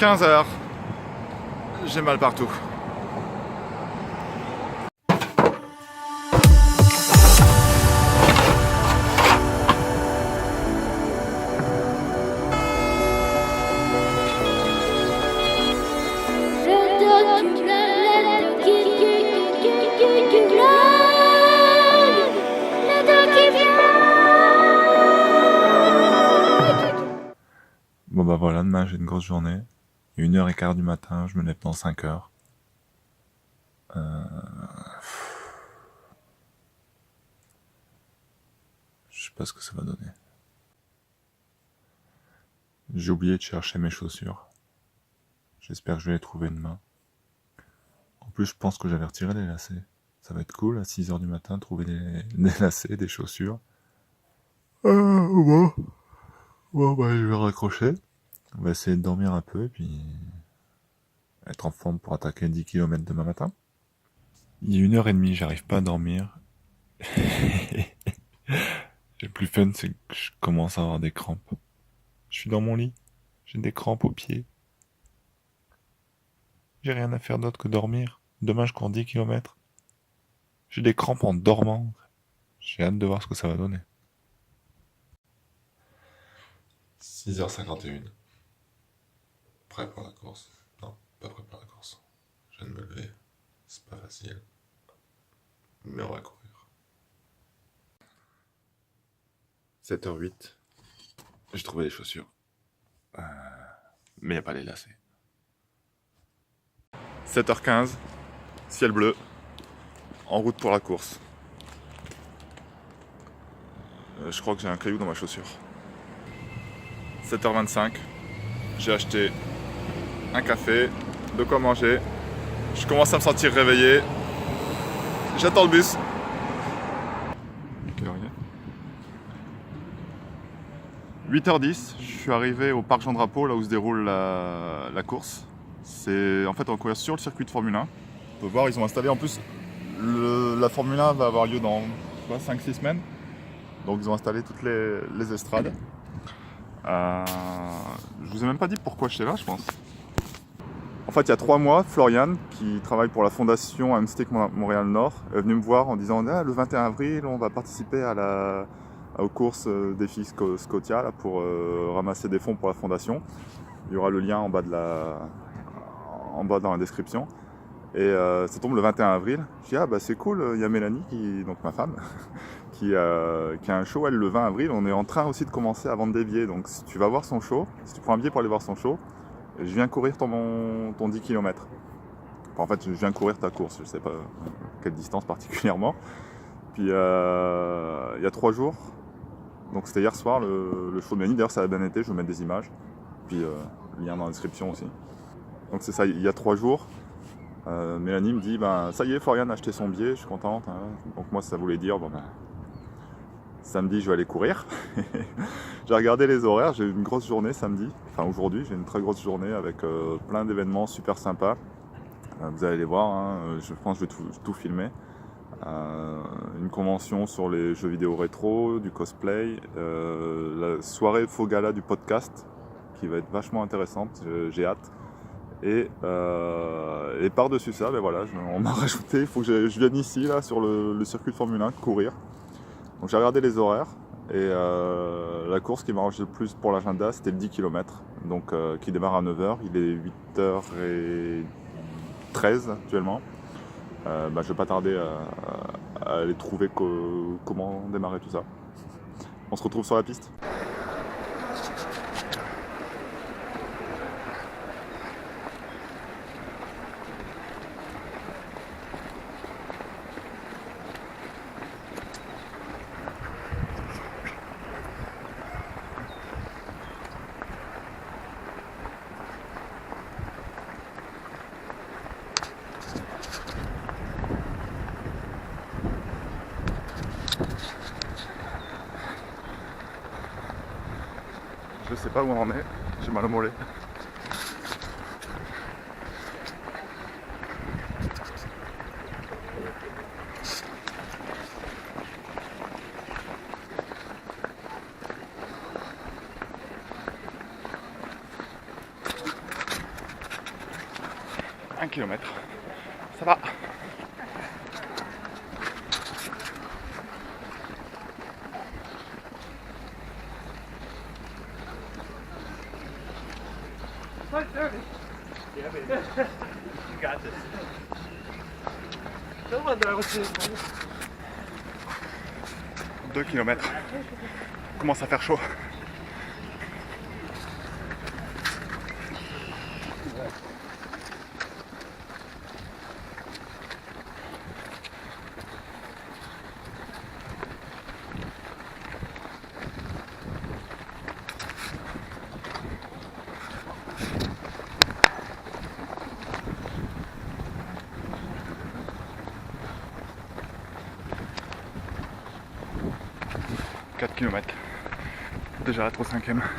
15 h. J'ai mal partout. Bon bah voilà, demain j'ai une grosse journée. 1h15 du matin, je me lève dans 5 heures. Je sais pas ce que ça va donner. J'ai oublié de chercher mes chaussures. J'espère que je vais les trouver demain. En plus, je pense que j'avais retiré les lacets. Ça va être cool à 6 heures du matin, trouver des lacets, des chaussures. Bon, bah, je vais raccrocher. On va essayer de dormir un peu et puis être en forme pour attaquer 10 km demain matin. Il est 1h30, j'arrive pas à dormir. Le plus fun, c'est que je commence à avoir des crampes. Je suis dans mon lit, j'ai des crampes aux pieds. J'ai rien à faire d'autre que dormir. Demain, je cours 10 km. J'ai des crampes en dormant. J'ai hâte de voir ce que ça va donner. 6h51. Prêt pour la course? Non, pas prêt pour la course. Je viens de me lever. C'est pas facile. Mais on va courir. 7h08. J'ai trouvé les chaussures. Mais y a pas les lacets. 7h15. Ciel bleu. En route pour la course. Je crois que j'ai un caillou dans ma chaussure. 7h25. J'ai acheté un café, de quoi manger. Je commence à me sentir réveillé. J'attends le bus. Quelle heure il est ? 8h10, je suis arrivé au parc Jean Drapeau, là où se déroule la course. C'est en fait on court sur le circuit de Formule 1. On peut voir, ils ont installé en plus la Formule 1 va avoir lieu dans 5-6 semaines. Donc ils ont installé toutes les estrades. Je vous ai même pas dit pourquoi j'étais là, je pense. En fait, il y a 3 mois, Florian, qui travaille pour la fondation Amstick Montréal Nord, est venu me voir en disant le 21 avril, on va participer aux courses défi Scotia là, pour ramasser des fonds pour la fondation. Il y aura le lien en bas dans la description. Et ça tombe le 21 avril. Je dis c'est cool, il y a Mélanie, donc ma femme, qui a un show elle le 20 avril. On est en train aussi de commencer à vendre des billets. Donc si tu vas voir son show, si tu prends un billet pour aller voir son show, je viens courir ton 10 km. Enfin, en fait, je viens courir ta course, je sais pas quelle distance particulièrement. Puis il y a 3 jours, donc c'était hier soir le show de Mélanie. D'ailleurs ça a bien été, je vais mettre des images. Puis lien dans la description aussi. Donc c'est ça, il y a 3 jours. Mélanie me dit ça y est, Florian a acheté son billet, je suis contente. Hein. Donc moi ça voulait dire samedi je vais aller courir. J'ai regardé les horaires, j'ai eu une grosse journée samedi. Enfin aujourd'hui j'ai une très grosse journée avec plein d'événements super sympas. Vous allez les voir, hein. Je pense que je vais tout filmer. Une convention sur les jeux vidéo rétro, du cosplay, la soirée faux gala du podcast qui va être vachement intéressante, j'ai hâte. Et par-dessus ça, on m'a rajouté, il faut que je vienne ici là, sur le circuit de Formule 1 courir. Donc j'ai regardé les horaires et la course qui m'arrange le plus pour l'agenda c'était le 10 km, donc qui démarre à 9h, il est 8h13 actuellement. Je ne vais pas tarder à aller trouver comment démarrer tout ça. On se retrouve sur la piste. Je sais pas où on en est, j'ai mal au mollet. 1 km. Ça va. Yeah, baby. You got this. No wonder I was doing 2 km. Commence à faire chaud. « 4 km. Déjà être au 5e. «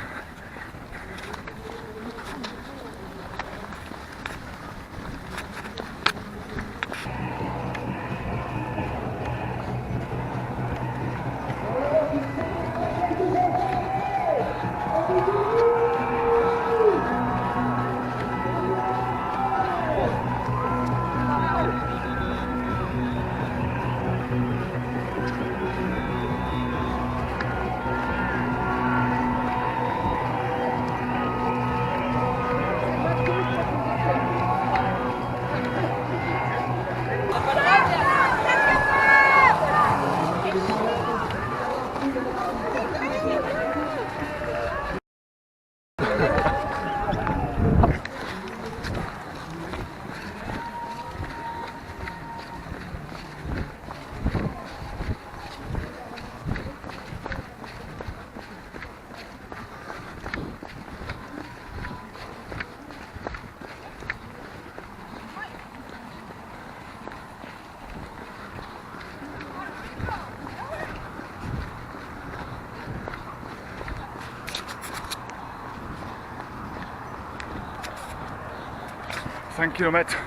5 km,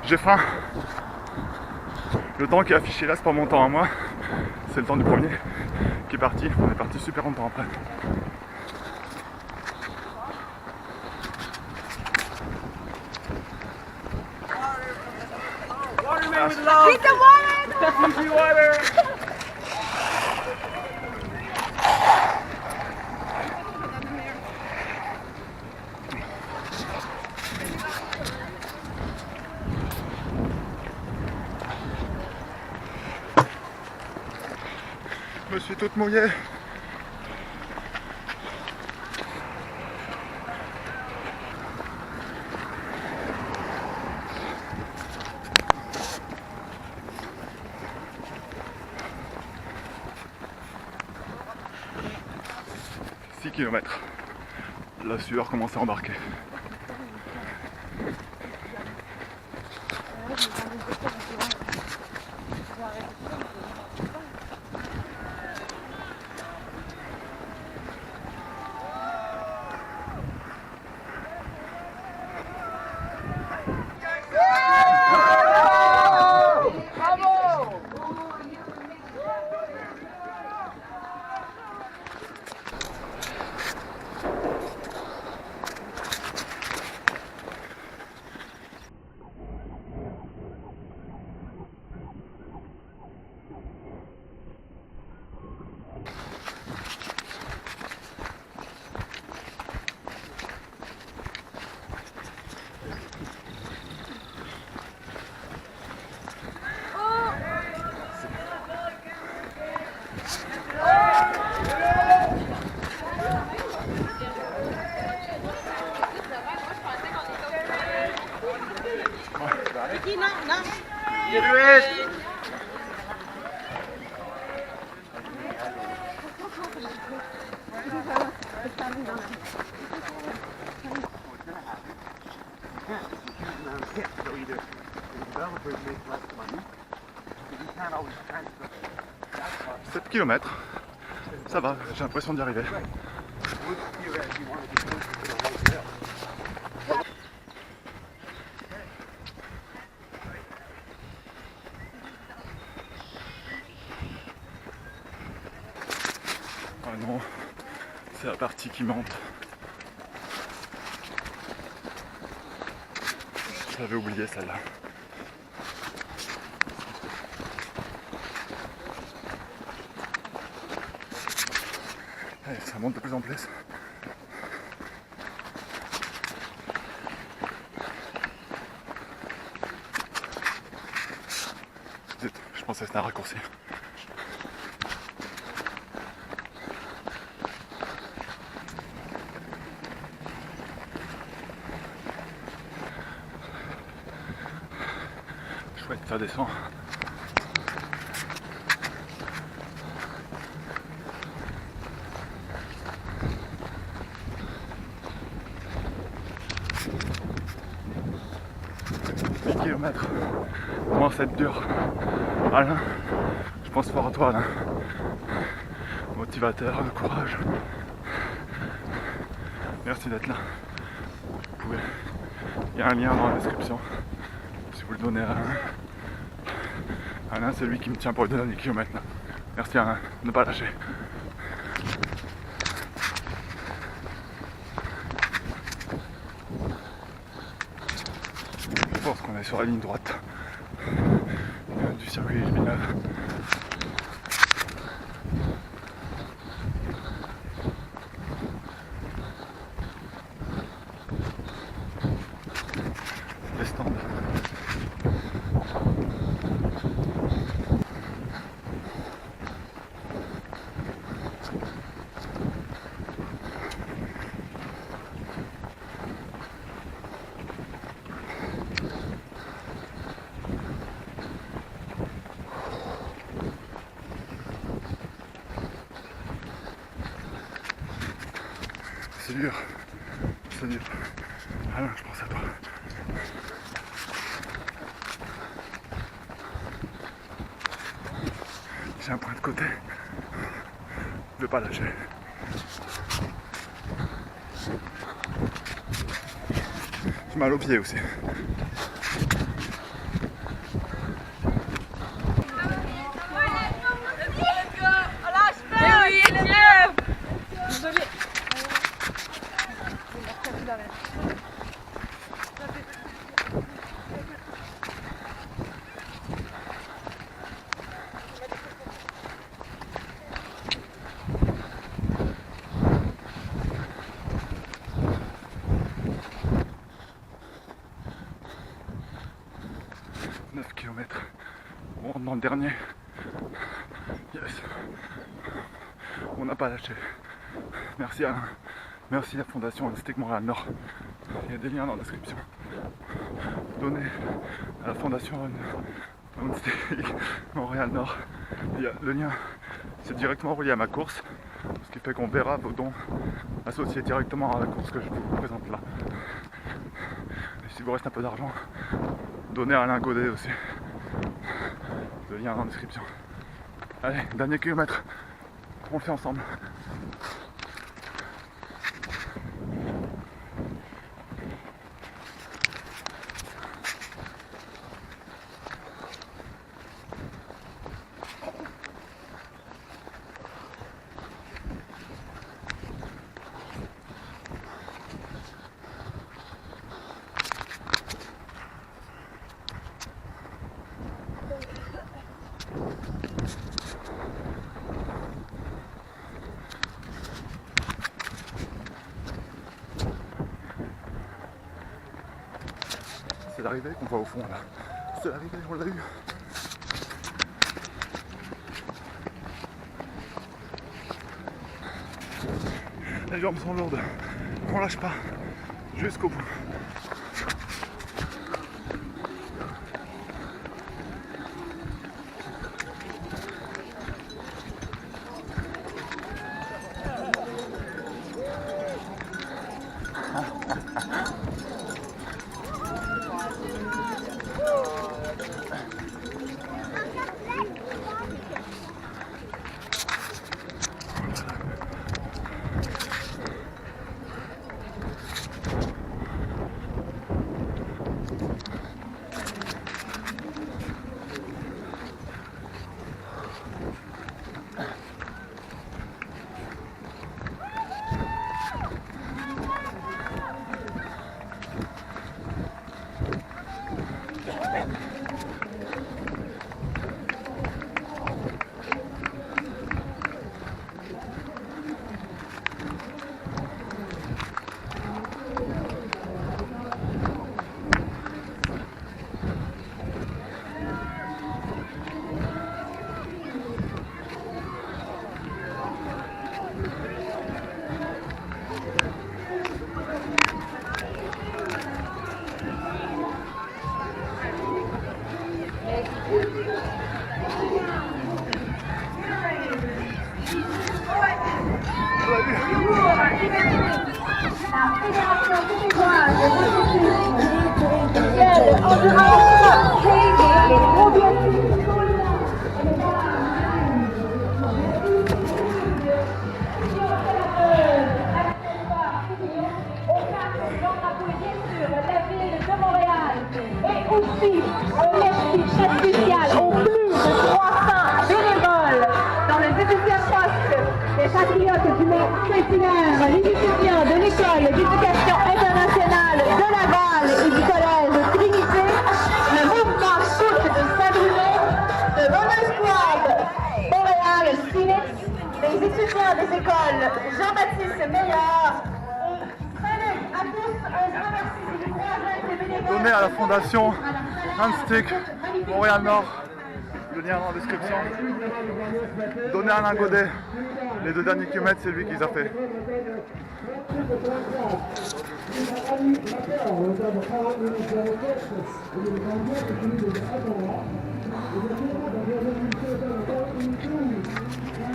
j'ai faim. Le temps qui est affiché là, c'est pas mon temps à moi, c'est le temps du premier qui est parti. On est parti super longtemps après. Waterman with love! Get the water! Fiji water! Je me suis toute mouillée. « 6 km. La sueur commence à embarquer. Get it! So either the developers make less money, but you can't always transfer. 7 km. Ça va, j'ai l'impression d'y arriver. Would theoretically want to be closer to the hotel. Ah non, c'est la partie qui monte. J'avais oublié celle-là. Allez, ça monte de plus en plus. Zut, je pensais que c'était un raccourci. Chouette, ça descend. Kilomètres, moins 7 dur. Alain, je pense fort à toi Alain. Motivateur, de courage. Merci d'être là. Vous pouvez. Il y a un lien dans la description. Si vous le donnez à Alain. Alain, c'est lui qui me tient pour le dernier kilomètre là. Merci Alain, ne pas lâcher. Je pense qu'on est sur la ligne droite du circuit Villeneuve. Les stands. C'est dur, c'est dur. Alain, je pense à toi. J'ai un point de côté. Je vais pas lâcher. J'ai mal aux pieds aussi. On rentre dans le dernier. Yes. On n'a pas lâché. Merci Alain. Merci la fondation Stick Montréal Nord. Il y a des liens dans la description. Donnez à la fondation Stick Montréal Nord. Il y a le lien, c'est directement relié à ma course. Ce qui fait qu'on verra vos dons associés directement à la course que je vous présente là. Et si vous reste un peu d'argent, donnez à Alain Godet aussi. Le lien dans la description. Allez, dernier kilomètre. On le fait ensemble. C'est l'arrivée qu'on voit au fond là. C'est l'arrivée, on l'a eu. Les jambes sont lourdes. On lâche pas. Jusqu'au bout. Aussi, un merci très spécial aux plus de 300 bénévoles dans le 18e poste des patriotes du monde Saint-Hilaire, les étudiants de l'école d'éducation internationale de Laval et du collège Trinité, le mouvement scout de Saint-Brunet, le Bonheur Squad Montréal Phoenix, les étudiants des écoles Jean-Baptiste Meillard et salut à tous, un grand merci du courage des bénévoles. Donner à la fondation Handstick Montréal-Nord, le lien dans la description. Donner à Alain Godet, les 2 derniers kilomètres, c'est lui qui les a fait.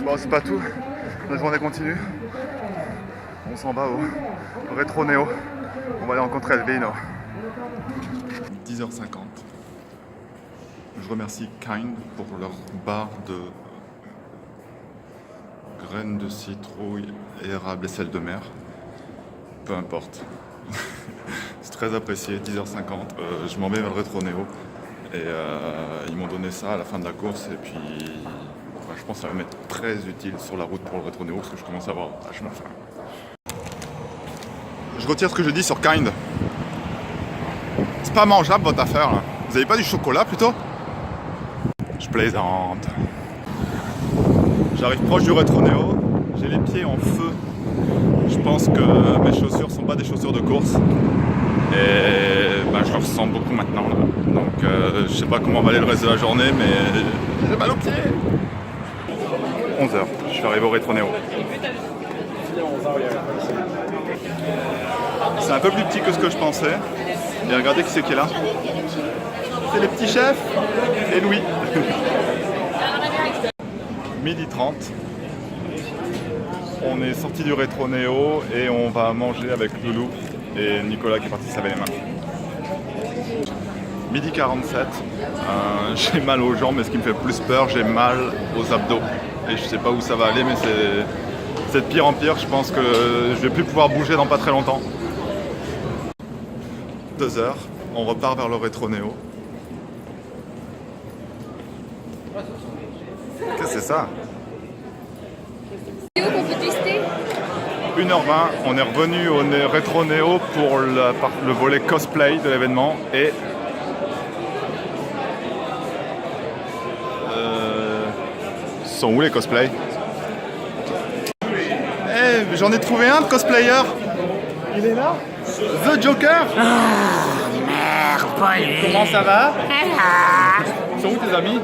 Bon, c'est pas tout, la journée continue. On s'en va au Rétro Néo. On va aller rencontrer Elvino. 10h50. Je remercie Kind pour leur barre de graines de citrouille, érable et sel de mer. Peu importe. C'est très apprécié, 10h50. Je m'en vais vers le Rétro Néo. Et ils m'ont donné ça à la fin de la course. Et puis, je pense que ça va m'être très utile sur la route pour le Rétro Néo parce que je commence à avoir vachement faim. Je retire ce que je dis sur Kind. C'est pas mangeable votre affaire là. Vous avez pas du chocolat plutôt? Je plaisante. J'arrive proche du Rétro Néo. J'ai les pieds en feu. Je pense que mes chaussures sont pas des chaussures de course. Et je le ressens beaucoup maintenant là. Donc je sais pas comment va aller le reste de la journée, mais j'ai mal aux pieds. 11h, je suis arrivé au Rétro Néo. C'est un peu plus petit que ce que je pensais. Et regardez qui c'est qui est là. C'est les petits chefs et Louis. 12h30. On est sorti du Rétro Néo et on va manger avec Loulou et Nicolas qui est parti se laver les mains. 12h47. J'ai mal aux jambes, mais ce qui me fait plus peur, j'ai mal aux abdos. Et je sais pas où ça va aller, mais c'est de pire en pire. Je pense que je vais plus pouvoir bouger dans pas très longtemps. 2h, on repart vers le Rétro Néo. Qu'est-ce que c'est ça? 1h20, on est revenu au Rétro Néo pour le volet cosplay de l'événement et sont où les cosplays? Eh, j'en ai trouvé un de cosplayer. Il est là? The Joker. Merde, pas lui. Comment ça va? Alors, Sont où tes amis?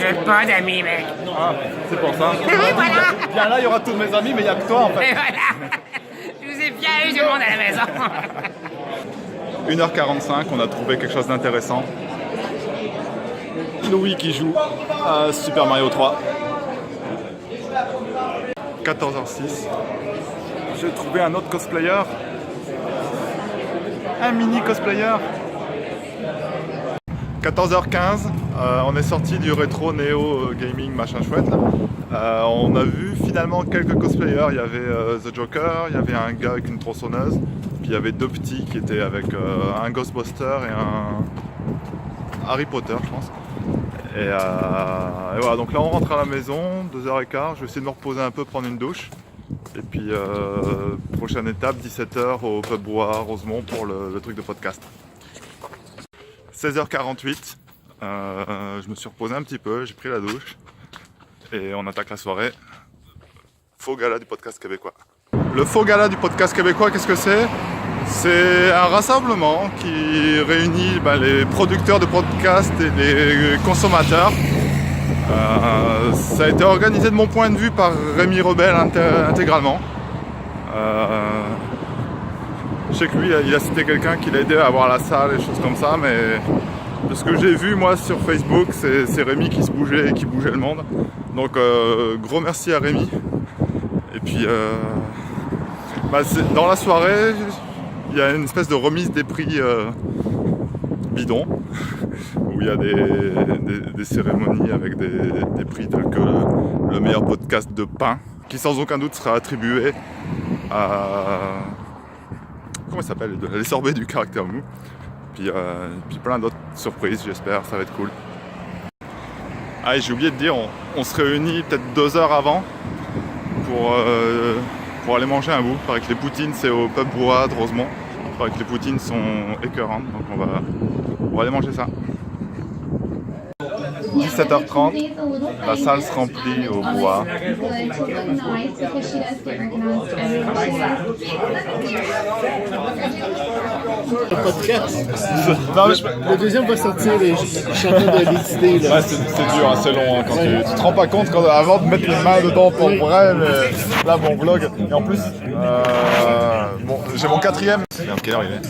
j'ai pas d'amis, mec. Ah, c'est pour ça. Voilà. Bien là, il y aura tous mes amis, mais il n'y a que toi en fait. Et voilà. Je vous ai bien eu tout le monde à la maison. 1h45, on a trouvé quelque chose d'intéressant. Louis qui joue à Super Mario 3. 14h06. J'ai trouvé un autre cosplayer. Un mini cosplayer. 14h15, on est sorti du Rétro Néo Gaming machin chouette. On a vu finalement quelques cosplayers. Il y avait The Joker, il y avait un gars avec une tronçonneuse, puis il y avait 2 petits qui étaient avec un Ghostbuster et un Harry Potter, je pense. Et voilà, donc là on rentre à la maison, 2h15, je vais essayer de me reposer un peu, prendre une douche. Et puis prochaine étape, 17h au Pub Bois Rosemont pour le truc de podcast. 16h48, je me suis reposé un petit peu, j'ai pris la douche et on attaque la soirée. Faux gala du podcast québécois. Le faux gala du podcast québécois, qu'est-ce que c'est? C'est un rassemblement qui réunit les producteurs de podcasts et les consommateurs. Ça a été organisé de mon point de vue par Rémi Rebelle intégralement. Je sais que lui, il a cité quelqu'un qui l'a aidé à avoir la salle et choses comme ça, mais de ce que j'ai vu moi sur Facebook, c'est Rémi qui se bougeait et qui bougeait le monde. Donc gros merci à Rémi. Et puis dans la soirée, il y a une espèce de remise des prix bidon, où il y a des cérémonies avec des prix tels que le meilleur podcast de pain, qui sans aucun doute sera attribué à... Comment ça s'appelle? Les sorbets du caractère mou. Puis plein d'autres surprises, j'espère, ça va être cool. Ah, et j'ai oublié de dire, on se réunit peut-être 2 heures avant pour aller manger un bout. Il paraît que les poutines, c'est au pub Bois de Rosemont. Il paraît que les poutines sont écœurantes, donc on va aller manger ça. 17h30, la salle se remplit au Bois. Non, mais le deuxième va sortir et je suis en train de décider. Ouais, c'est dur, hein, c'est long. Hein, quand tu te rends pas compte avant de mettre les mains dedans pour vrai, mais là mon vlog. Et en plus, bon, j'ai mon 4e. Merde, quelle heure il est?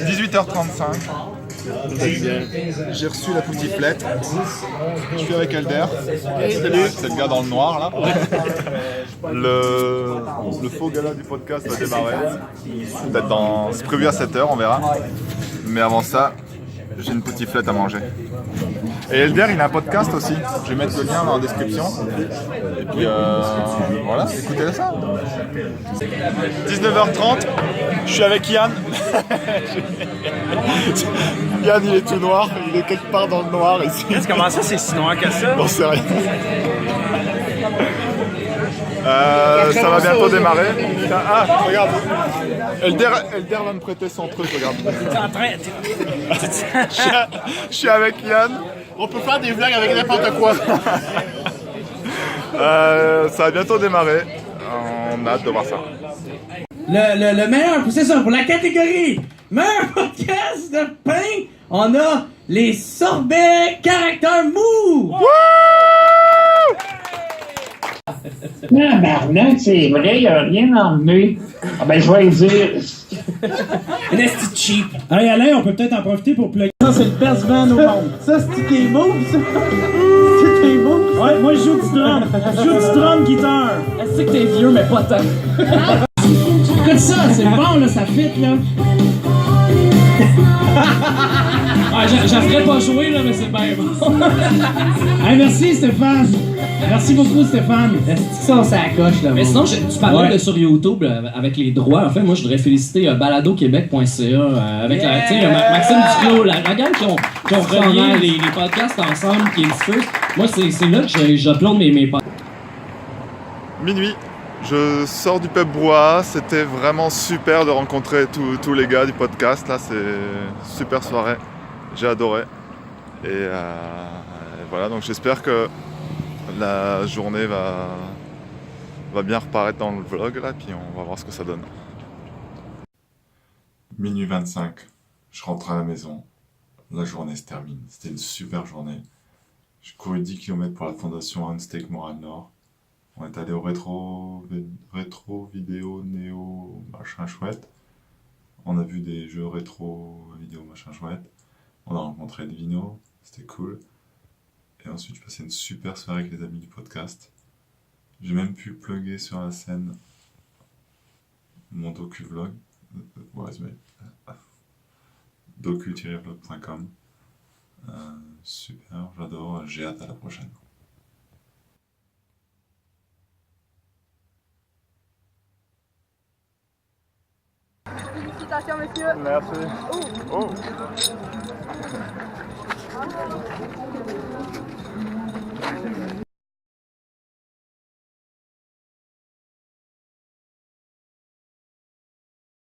18h35. J'ai reçu la poutiflette. Je suis avec Elder. Salut. C'est le gars dans le noir là. Le faux gala du podcast va démarrer. Peut-être c'est prévu à 7h, on verra. Mais avant ça, j'ai une poutiflette à manger. Et Elder, il a un podcast aussi. Je vais mettre le lien dans la description. Et puis voilà, écoutez ça. 19h30, je suis avec Yann. Yann, il est tout noir. Il est quelque part dans le noir ici. Comment ça, c'est si noir que ça? J'en sais rien. Ça va bientôt démarrer. Ah, regarde. Elder va me prêter son truc, regarde. T'es en train... Je suis avec Yann. On peut faire des vlogs avec n'importe quoi. Ça va bientôt démarrer. On a hâte de voir ça. Le meilleur, c'est ça, pour la catégorie meilleur podcast de pain, on a les sorbets caractère mou! Tabarnak, c'est vrai, il a rien emmené. Ah ben, je vais le dire. Un esti cheap. Hey Alain, on peut peut-être en profiter pour plugger. Ça, c'est le best band au monde. Ça, c'est K-Move, ça. C'est K-Move. Ouais, moi, je joue du drum. Je joue du drum guitare. Est-ce que t'es vieux, mais pas tant. Écoute ça, c'est bon, là, ça fit, là. Ah, j'en ferais pas jouer, là, mais c'est bien bon. Hey, merci, Stéphane. Merci beaucoup, Stéphane. Est-ce que ça, on s'accroche, là? Mais sinon, tu parlais de sur YouTube avec les droits. En fait, moi, je voudrais féliciter baladoquebec.ca avec Maxime Duclos, la gang qui ont relié les podcasts ensemble, qui les diffusent. Moi, c'est là que j'upload mes podcasts. Minuit. Je sors du pub Bois, c'était vraiment super de rencontrer tous les gars du podcast, là c'est super soirée, j'ai adoré. Et voilà, donc j'espère que la journée va bien reparaître dans le vlog là, puis on va voir ce que ça donne. Minuit 25, je rentre à la maison, la journée se termine, c'était une super journée. J'ai couru 10 km pour la fondation Unstake Moral Nord. On est allé au rétro vidéo néo machin chouette. On a vu des jeux rétro vidéo machin chouette. On a rencontré Edvino, c'était cool. Et ensuite j'ai passé une super soirée avec les amis du podcast. J'ai même pu plugger sur la scène mon docu-vlog. docu-vlog.com. Super, j'adore, j'ai hâte à la prochaine. Félicitations, monsieur. Merci. Oh.